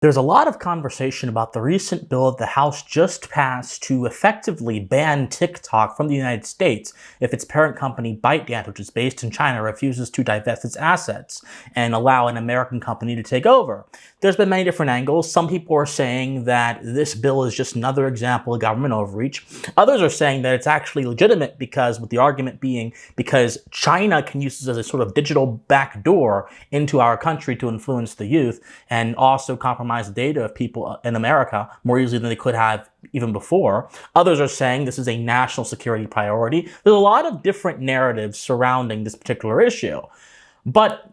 There's a lot of conversation about the recent bill that the House just passed to effectively ban TikTok from the United States if its parent company ByteDance, which is based in China, refuses to divest its assets and allow an American company to take over. There's been many different angles. Some people are saying that this bill is just another example of government overreach. Others are saying that it's actually legitimate with the argument being because China can use this as a sort of digital backdoor into our country to influence the youth and also compromise the data of people in America more easily than they could have even before. Others are saying this is a national security priority. There's a lot of different narratives surrounding this particular issue. But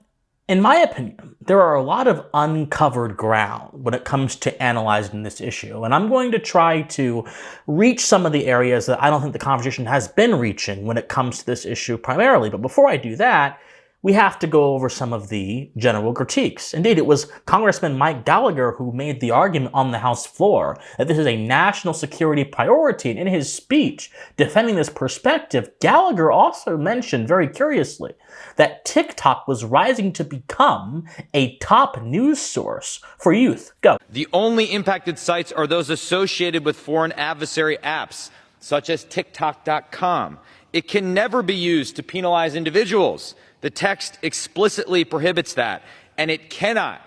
in my opinion, there are a lot of uncovered ground when it comes to analyzing this issue. And I'm going to try to reach some of the areas that I don't think the conversation has been reaching when it comes to this issue primarily. But before I do that, we have to go over some of the general critiques. Indeed, it was Congressman Mike Gallagher who made the argument on the House floor that this is a national security priority. And in his speech defending this perspective, Gallagher also mentioned very curiously that TikTok was rising to become a top news source for youth. Go. The only impacted sites are those associated with foreign adversary apps, such as TikTok.com. It can never be used to penalize individuals. The text explicitly prohibits that, and it cannot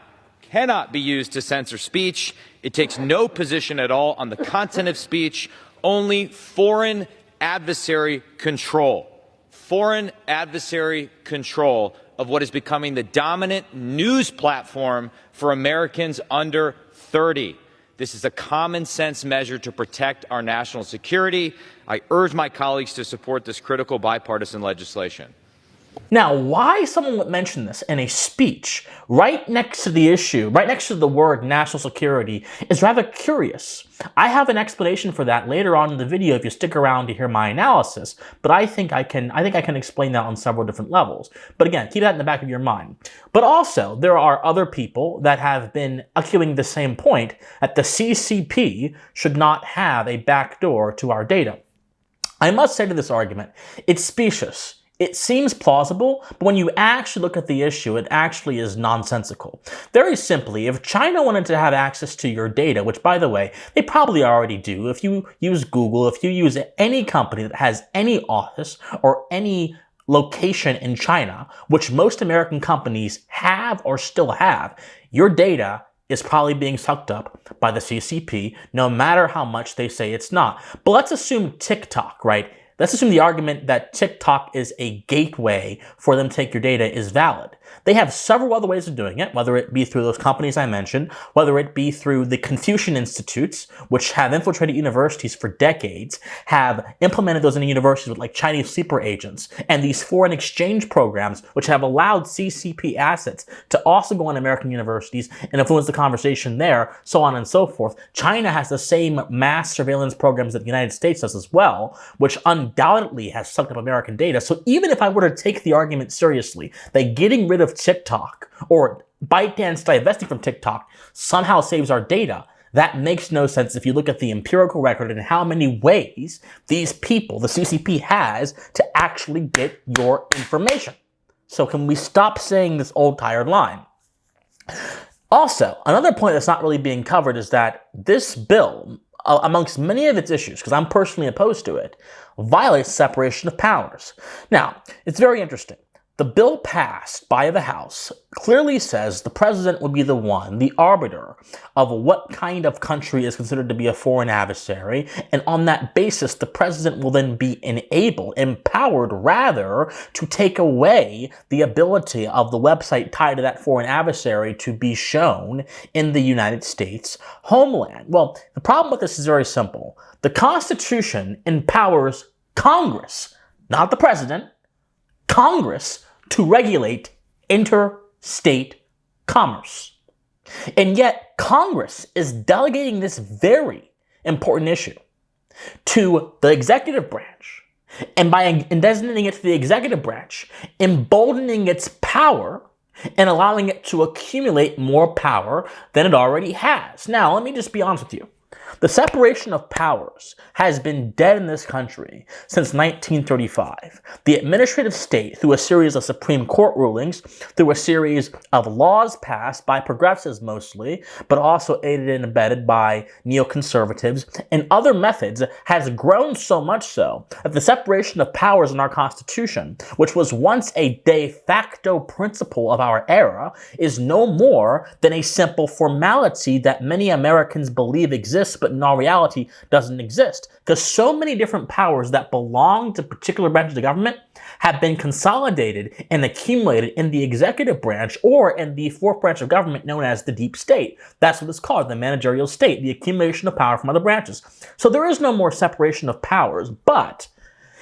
be used to censor speech. It takes no position at all on the content of speech, only foreign adversary control. Foreign adversary control of what is becoming the dominant news platform for Americans under 30. This is a common sense measure to protect our national security. I urge my colleagues to support this critical bipartisan legislation. Now, why someone would mention this in a speech right next to the issue, right next to the word national security, is rather curious. I have an explanation for that later on in the video if you stick around to hear my analysis, but I think I can explain that on several different levels. But again, keep that in the back of your mind. But also, there are other people that have been arguing the same point, that the CCP should not have a backdoor to our data. I must say to this argument, it's specious. It seems plausible, but when you actually look at the issue, it actually is nonsensical. Very simply, if China wanted to have access to your data, which by the way, they probably already do, if you use Google, if you use any company that has any office or any location in China, which most American companies have or still have, your data is probably being sucked up by the CCP, no matter how much they say it's not. But let's assume TikTok, right? Let's assume the argument that TikTok is a gateway for them to take your data is valid. They have several other ways of doing it, whether it be through those companies I mentioned, whether it be through the Confucian Institutes, which have infiltrated universities for decades, have implemented those in universities with like Chinese sleeper agents, and these foreign exchange programs, which have allowed CCP assets to also go on American universities and influence the conversation there, so on and so forth. China has the same mass surveillance programs that the United States does as well, which undoubtedly has sucked up American data. So even if I were to take the argument seriously that getting rid of TikTok or ByteDance divesting from TikTok somehow saves our data, that makes no sense if you look at the empirical record and how many ways these people, the CCP, has to actually get your information. So can we stop saying this old tired line? Also, another point that's not really being covered is that this bill, amongst many of its issues, because I'm personally opposed to it, violates separation of powers. Now, it's very interesting. The bill passed by the House clearly says the president would be the one, the arbiter of what kind of country is considered to be a foreign adversary, and on that basis, the president will then be empowered rather, to take away the ability of the website tied to that foreign adversary to be shown in the United States homeland. Well, the problem with this is very simple. The Constitution empowers Congress, not the president, Congress, to regulate interstate commerce. And yet, Congress is delegating this very important issue to the executive branch. And by designating it to the executive branch, emboldening its power and allowing it to accumulate more power than it already has. Now, let me just be honest with you. The separation of powers has been dead in this country since 1935. The administrative state, through a series of Supreme Court rulings, through a series of laws passed by progressives mostly, but also aided and abetted by neoconservatives, and other methods, has grown so much so that the separation of powers in our Constitution, which was once a de facto principle of our era, is no more than a simple formality that many Americans believe exists, but in all reality doesn't exist, because so many different powers that belong to particular branches of the government have been consolidated and accumulated in the executive branch or in the fourth branch of government known as the deep state. That's what it's called, the managerial state, the accumulation of power from other branches. So there is no more separation of powers, but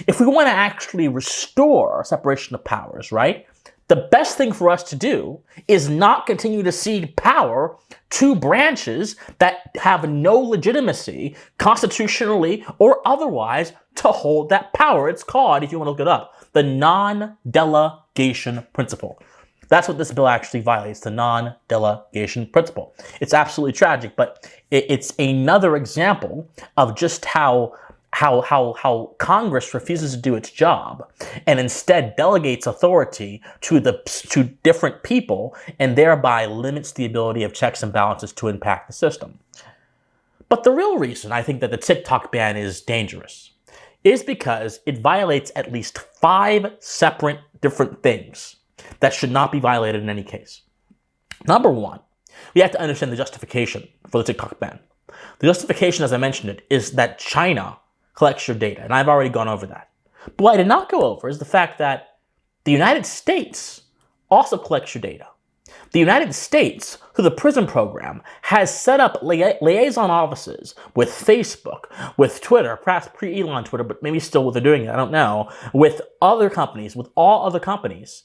if we want to actually restore separation of powers, right, the best thing for us to do is not continue to cede power to branches that have no legitimacy, constitutionally or otherwise, to hold that power. It's called, if you want to look it up, the non-delegation principle. That's what this bill actually violates, the non-delegation principle. It's absolutely tragic, but it's another example of just how Congress refuses to do its job and instead delegates authority to different people and thereby limits the ability of checks and balances to impact the system. But the real reason I think that the TikTok ban is dangerous is because it violates at least 5 separate different things that should not be violated in any case. Number one, we have to understand the justification for the TikTok ban. The justification, as I mentioned it, is that China collects your data, and I've already gone over that. But what I did not go over is the fact that the United States also collects your data. The United States, through the PRISM program, has set up liaison offices with Facebook, with Twitter, perhaps pre-Elon Twitter, but maybe still what they're doing it, I don't know, with other companies, with all other companies,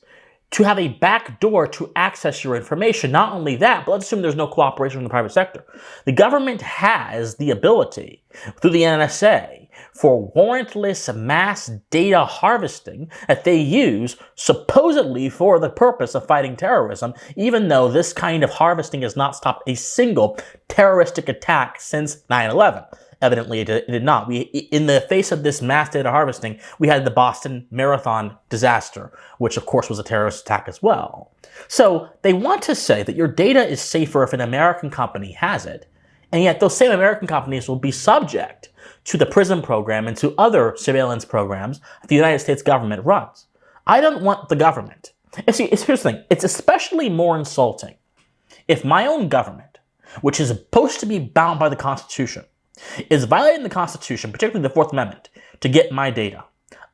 to have a back door to access your information. Not only that, but let's assume there's no cooperation from the private sector. The government has the ability, through the NSA, for warrantless mass data harvesting that they use supposedly for the purpose of fighting terrorism, even though this kind of harvesting has not stopped a single terroristic attack since 9/11. Evidently, it did not. In the face of this mass data harvesting, we had the Boston Marathon disaster, which of course was a terrorist attack as well. So they want to say that your data is safer if an American company has it, and yet those same American companies will be subject to the PRISM program and to other surveillance programs that the United States government runs. I don't want the government. And see, here's the thing. It's especially more insulting if my own government, which is supposed to be bound by the Constitution, is violating the Constitution, particularly the Fourth Amendment, to get my data.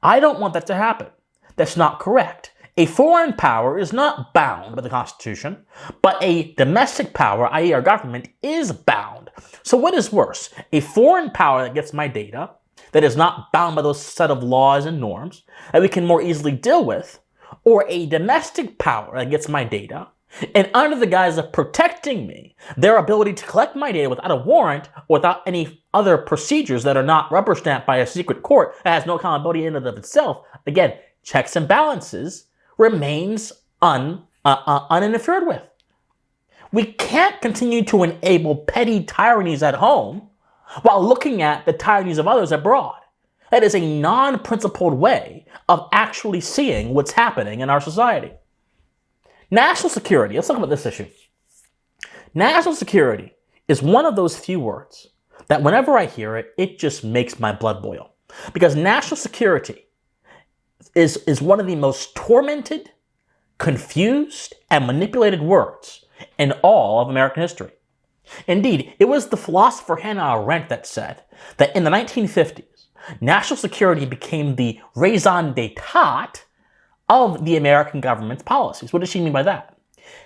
I don't want that to happen. That's not correct. A foreign power is not bound by the Constitution, but a domestic power, i.e. our government, is bound. So what is worse? A foreign power that gets my data, that is not bound by those set of laws and norms that we can more easily deal with, or a domestic power that gets my data, and under the guise of protecting me, their ability to collect my data without a warrant or without any other procedures that are not rubber stamped by a secret court that has no accountability in and of itself, again, checks and balances, remains uninterfered with. We can't continue to enable petty tyrannies at home while looking at the tyrannies of others abroad. That is a non-principled way of actually seeing what's happening in our society. National security. Let's talk about this issue. National security is one of those few words that whenever I hear it, it just makes my blood boil. Because national security is one of the most tormented, confused, and manipulated words in all of American history. Indeed, it was the philosopher Hannah Arendt that said that in the 1950s, national security became the raison d'etat of the American government's policies. What does she mean by that?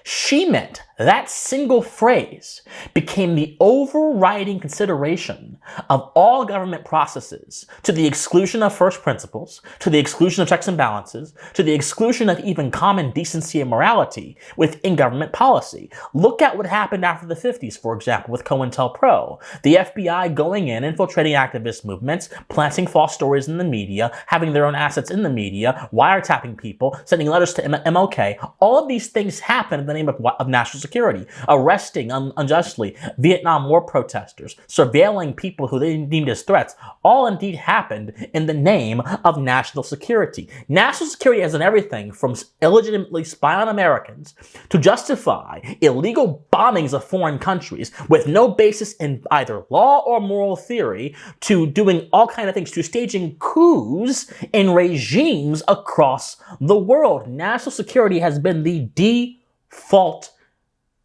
She meant that single phrase became the overriding consideration of all government processes, to the exclusion of first principles, to the exclusion of checks and balances, to the exclusion of even common decency and morality within government policy. Look at what happened after the 50s, for example, with COINTELPRO. The FBI going in, infiltrating activist movements, planting false stories in the media, having their own assets in the media, wiretapping people, sending letters to MLK. All of these things happen in the name of national security. security, arresting unjustly Vietnam War protesters, surveilling people who they deemed as threats, all indeed happened in the name of national security. National security has done everything from illegitimately spy on Americans to justify illegal bombings of foreign countries with no basis in either law or moral theory, to doing all kinds of things, to staging coups in regimes across the world. National security has been the default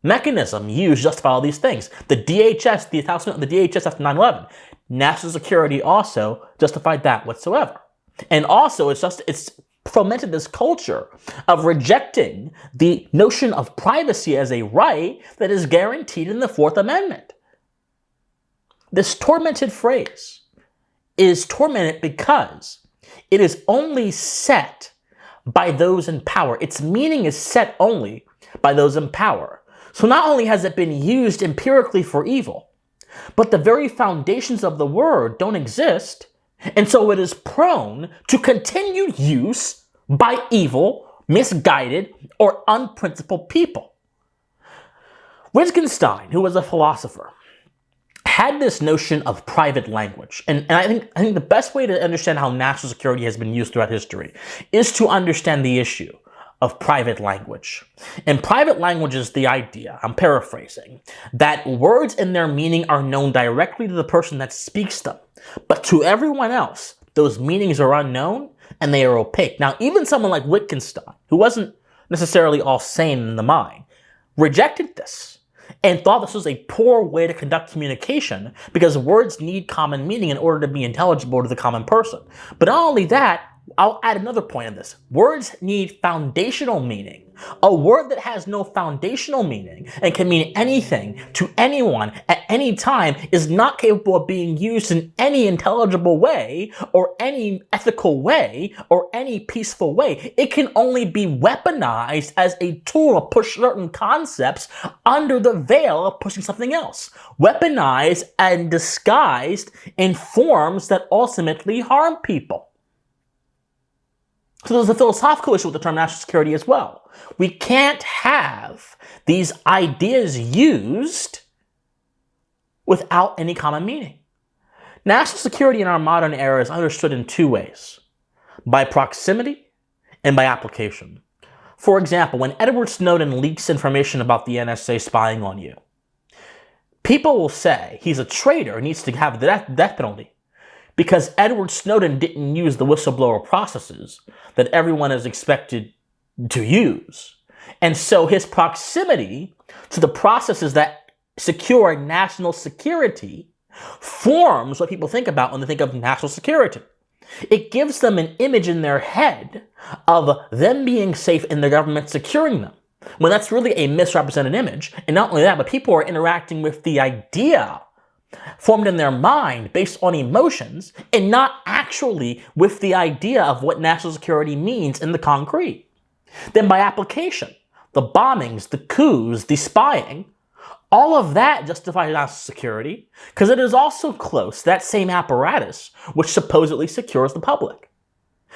mechanism used to justify all these things. The DHS, the establishment of the DHS after 9/11, national security also justified that whatsoever. And also, it's fomented this culture of rejecting the notion of privacy as a right that is guaranteed in the Fourth Amendment. This tormented phrase is tormented because it is only set by those in power. Its meaning is set only by those in power. So not only has it been used empirically for evil, but the very foundations of the word don't exist, and so it is prone to continued use by evil, misguided, or unprincipled people. Wittgenstein, who was a philosopher, had this notion of private language. And I think the best way to understand how national security has been used throughout history is to understand the issue of private language. And private language is the idea, I'm paraphrasing, that words and their meaning are known directly to the person that speaks them. But to everyone else, those meanings are unknown and they are opaque. Now, even someone like Wittgenstein, who wasn't necessarily all sane in the mind, rejected this and thought this was a poor way to conduct communication because words need common meaning in order to be intelligible to the common person. But not only that, I'll add another point in this. Words need foundational meaning. A word that has no foundational meaning and can mean anything to anyone at any time is not capable of being used in any intelligible way or any ethical way or any peaceful way. It can only be weaponized as a tool to push certain concepts under the veil of pushing something else. Weaponized and disguised in forms that ultimately harm people. So there's a philosophical issue with the term national security as well. We can't have these ideas used without any common meaning. National security in our modern era is understood in two ways: by proximity and by application. For example, when Edward Snowden leaks information about the NSA spying on you, people will say he's a traitor and needs to have the death penalty, because Edward Snowden didn't use the whistleblower processes that everyone is expected to use. And so his proximity to the processes that secure national security forms what people think about when they think of national security. It gives them an image in their head of them being safe and the government securing them, when that's really a misrepresented image. And not only that, but people are interacting with the idea formed in their mind based on emotions and not actually with the idea of what national security means in the concrete. Then by application, the bombings, the coups, the spying, all of that justifies national security because it is also close to that same apparatus which supposedly secures the public.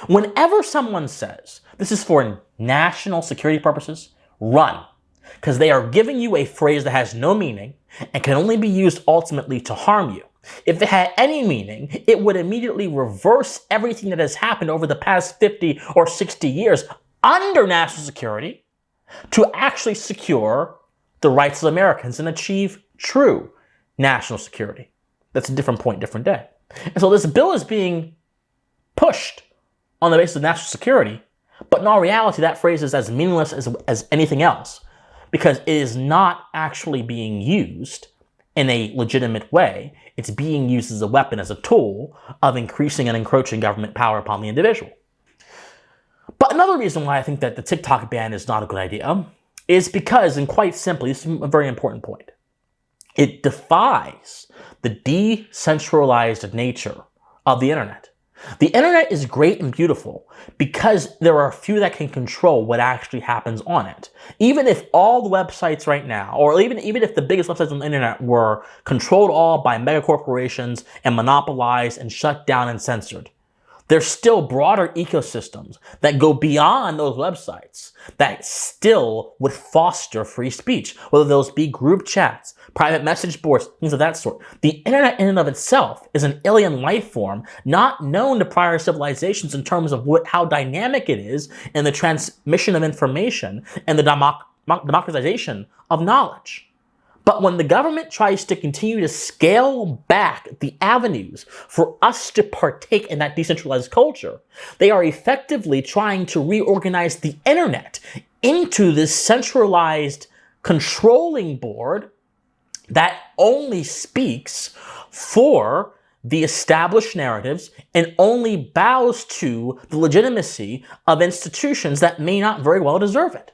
Whenever someone says this is for national security purposes, run. Because they are giving you a phrase that has no meaning and can only be used ultimately to harm you. If it had any meaning, it would immediately reverse everything that has happened over the past 50 or 60 years under national security to actually secure the rights of Americans and achieve true national security. That's a different point, different day. And so this bill is being pushed on the basis of national security, but in all reality, that phrase is as meaningless as anything else, because it is not actually being used in a legitimate way. It's being used as a weapon, as a tool of increasing and encroaching government power upon the individual. But another reason why I think that the TikTok ban is not a good idea is because, and quite simply, this is a very important point, it defies the decentralized nature of the internet. The internet is great and beautiful because there are a few that can control what actually happens on it. Even if all the websites right now, or even if the biggest websites on the internet were controlled all by mega corporations and monopolized and shut down and censored, There's still broader ecosystems that go beyond those websites that still would foster free speech, whether those be group chats, private message boards, things of that sort. The internet in and of itself is an alien life form not known to prior civilizations in terms of how dynamic it is in the transmission of information and the democratization of knowledge. But when the government tries to continue to scale back the avenues for us to partake in that decentralized culture, they are effectively trying to reorganize the internet into this centralized controlling board that only speaks for the established narratives and only bows to the legitimacy of institutions that may not very well deserve it.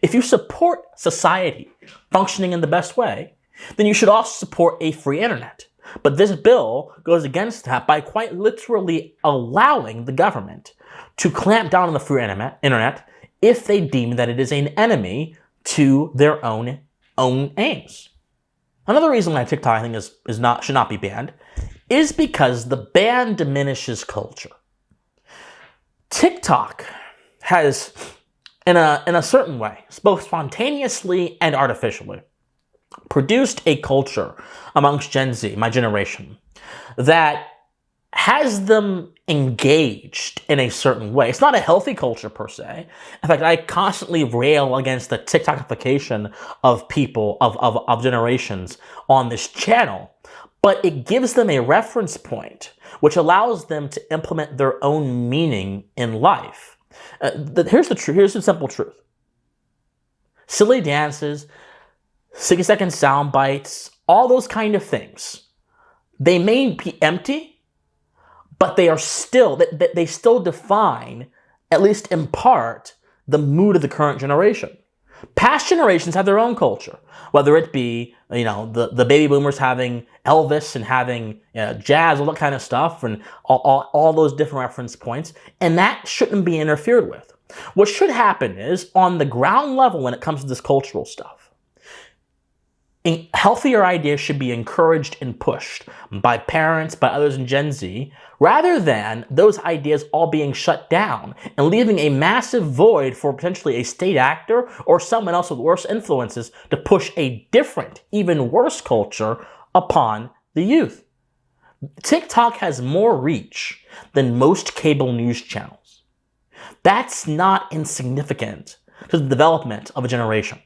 If you support society functioning in the best way, then you should also support a free internet. But this bill goes against that by quite literally allowing the government to clamp down on the free internet if they deem that it is an enemy to their own aims. Another reason why TikTok, I think, should not be banned is because the ban diminishes culture. TikTok has, in a certain way, both spontaneously and artificially, produced a culture amongst Gen Z, my generation, that has them engaged in a certain way. It's not a healthy culture per se. In fact, I constantly rail against the TikTokification of people, of generations on this channel, but it gives them a reference point which allows them to implement their own meaning in life. Here's the simple truth. Silly dances, 60-second sound bites, all those kind of things, they may be empty, but they still define, at least in part, the mood of the current generation. Past generations have their own culture, whether it be, the baby boomers having Elvis and having jazz, all that kind of stuff, and all those different reference points, and that shouldn't be interfered with. What should happen is, on the ground level when it comes to this cultural stuff, healthier ideas should be encouraged and pushed by parents, by others in Gen Z, rather than those ideas all being shut down and leaving a massive void for potentially a state actor or someone else with worse influences to push a different, even worse culture upon the youth. TikTok has more reach than most cable news channels. That's not insignificant to the development of a generation.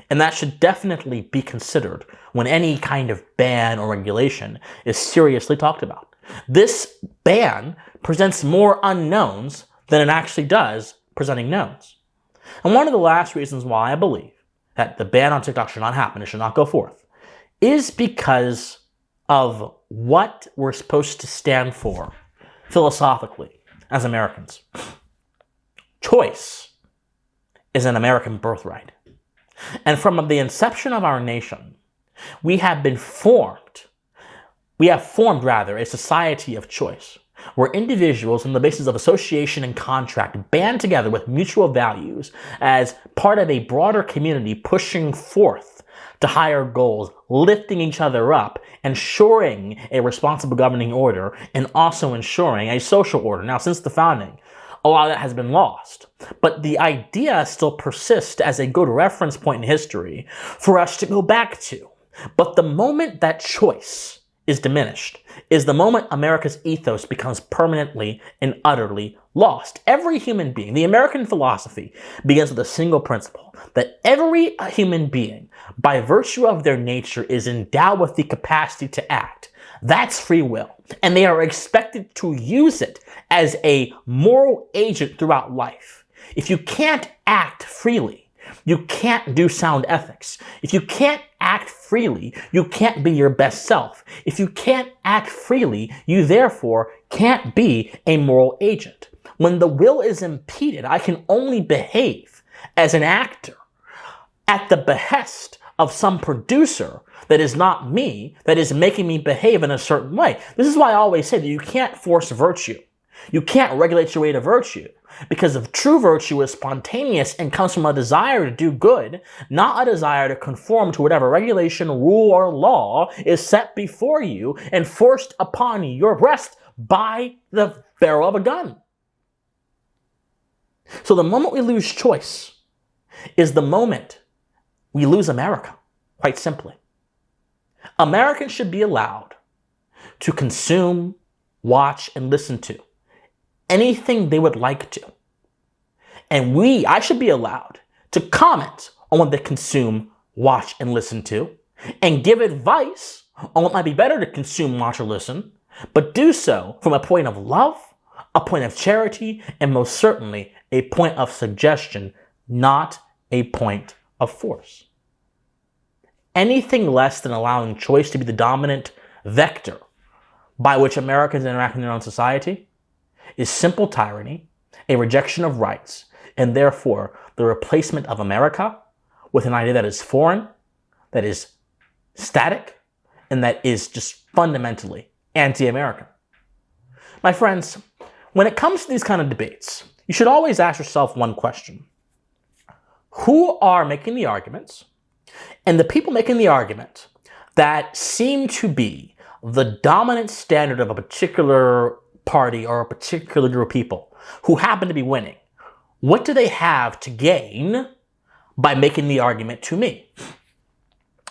And that should definitely be considered when any kind of ban or regulation is seriously talked about. This ban presents more unknowns than it actually does presenting knowns. And one of the last reasons why I believe that the ban on TikTok should not happen, it should not go forth, is because of what we're supposed to stand for philosophically as Americans. Choice is an American birthright. And from the inception of our nation, we have formed a society of choice, where individuals, on the basis of association and contract, band together with mutual values as part of a broader community pushing forth to higher goals, lifting each other up, ensuring a responsible governing order, and also ensuring a social order. Now, since the founding, a lot of that has been lost. But the idea still persists as a good reference point in history for us to go back to. But the moment that choice is diminished is the moment America's ethos becomes permanently and utterly lost. Every human being, the American philosophy begins with a single principle, that every human being, by virtue of their nature, is endowed with the capacity to act. That's free will. And they are expected to use it as a moral agent throughout life. If you can't act freely, you can't do sound ethics. If you can't act freely, you can't be your best self. If you can't act freely, you therefore can't be a moral agent. When the will is impeded, I can only behave as an actor at the behest of some producer that is not me, that is making me behave in a certain way. This is why I always say that you can't force virtue. You can't regulate your way to virtue, because if true virtue is spontaneous and comes from a desire to do good, not a desire to conform to whatever regulation, rule, or law is set before you and forced upon your breast by the barrel of a gun. So the moment we lose choice is the moment we lose America, quite simply. Americans should be allowed to consume, watch, and listen to anything they would like to. And I should be allowed to comment on what they consume, watch, and listen to, and give advice on what might be better to consume, watch, or listen, but do so from a point of love, a point of charity, and most certainly a point of suggestion, not a point of force. Anything less than allowing choice to be the dominant vector by which Americans interact in their own society is simple tyranny, a rejection of rights, and therefore the replacement of America with an idea that is foreign, that is static, and that is just fundamentally anti-American. My friends, when it comes to these kind of debates, you should always ask yourself one question. Who are making the arguments? And the people making the argument that seem to be the dominant standard of a particular party or a particular group of people who happen to be winning, what do they have to gain by making the argument to me?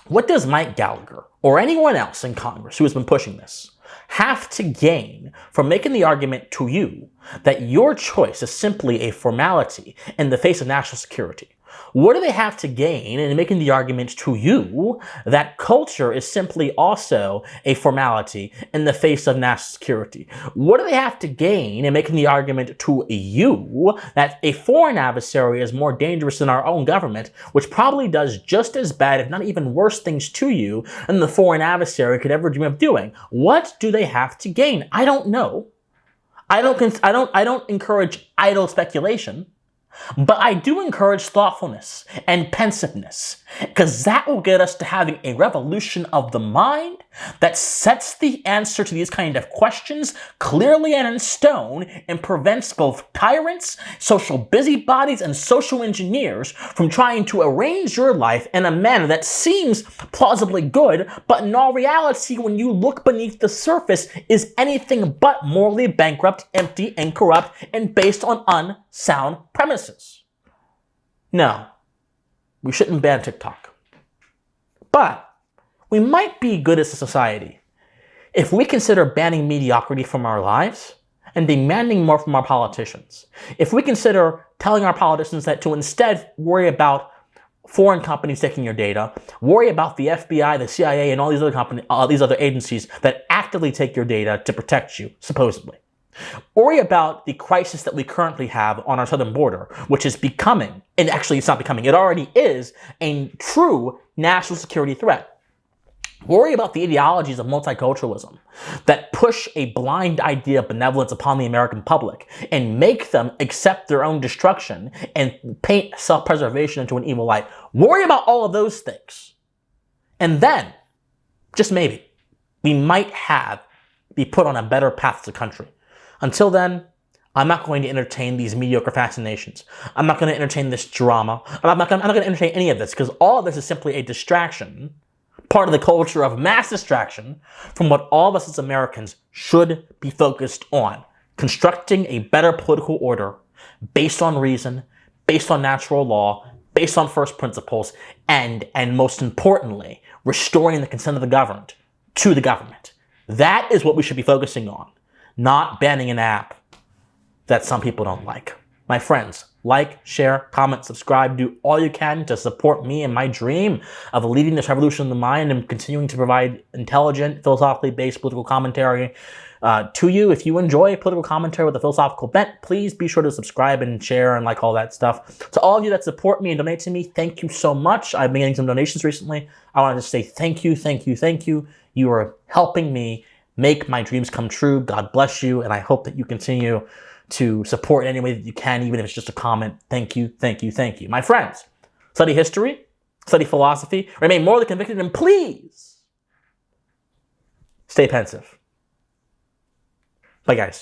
What does Mike Gallagher or anyone else in Congress who has been pushing this have to gain from making the argument to you that your choice is simply a formality in the face of national security? What do they have to gain in making the argument to you that culture is simply also a formality in the face of national security? What do they have to gain in making the argument to you that a foreign adversary is more dangerous than our own government, which probably does just as bad, if not even worse things to you than the foreign adversary could ever dream of doing? What do they have to gain? I don't know. I don't encourage idle speculation. But I do encourage thoughtfulness and pensiveness, because that will get us to having a revolution of the mind that sets the answer to these kind of questions clearly and in stone and prevents both tyrants, social busybodies, and social engineers from trying to arrange your life in a manner that seems plausibly good, but in all reality, when you look beneath the surface, is anything but morally bankrupt, empty, and corrupt, and based on unsound premises. No, we shouldn't ban TikTok. But we might be good as a society if we consider banning mediocrity from our lives and demanding more from our politicians. If we consider telling our politicians that to instead worry about foreign companies taking your data, worry about the FBI, the CIA, and all these other agencies that actively take your data to protect you, supposedly. Worry about the crisis that we currently have on our southern border, which is becoming, and actually it's not becoming, it already is, a true national security threat. Worry about the ideologies of multiculturalism that push a blind idea of benevolence upon the American public and make them accept their own destruction and paint self-preservation into an evil light. Worry about all of those things. And then, just maybe, we might be put on a better path as a country. Until then, I'm not going to entertain these mediocre fascinations. I'm not going to entertain this drama. I'm not going to entertain any of this, because all of this is simply a distraction, part of the culture of mass distraction from what all of us as Americans should be focused on: constructing a better political order based on reason, based on natural law, based on first principles, and most importantly, restoring the consent of the governed to the government. That is what we should be focusing on, not banning an app that some people don't like. My friends, like, share, comment, subscribe, do all you can to support me in my dream of leading this revolution of the mind and continuing to provide intelligent, philosophically based political commentary to you. If you enjoy political commentary with a philosophical bent, please be sure to subscribe and share and like all that stuff. To all of you that support me and donate to me, thank you so much. I've been getting some donations recently. I want to just say thank you, thank you, thank you. You are helping me make my dreams come true. God bless you, and I hope that you continue to support in any way that you can, even if it's just a comment. Thank you, thank you, thank you. My friends, study history, study philosophy, remain morally convicted, and please stay pensive. Bye, guys.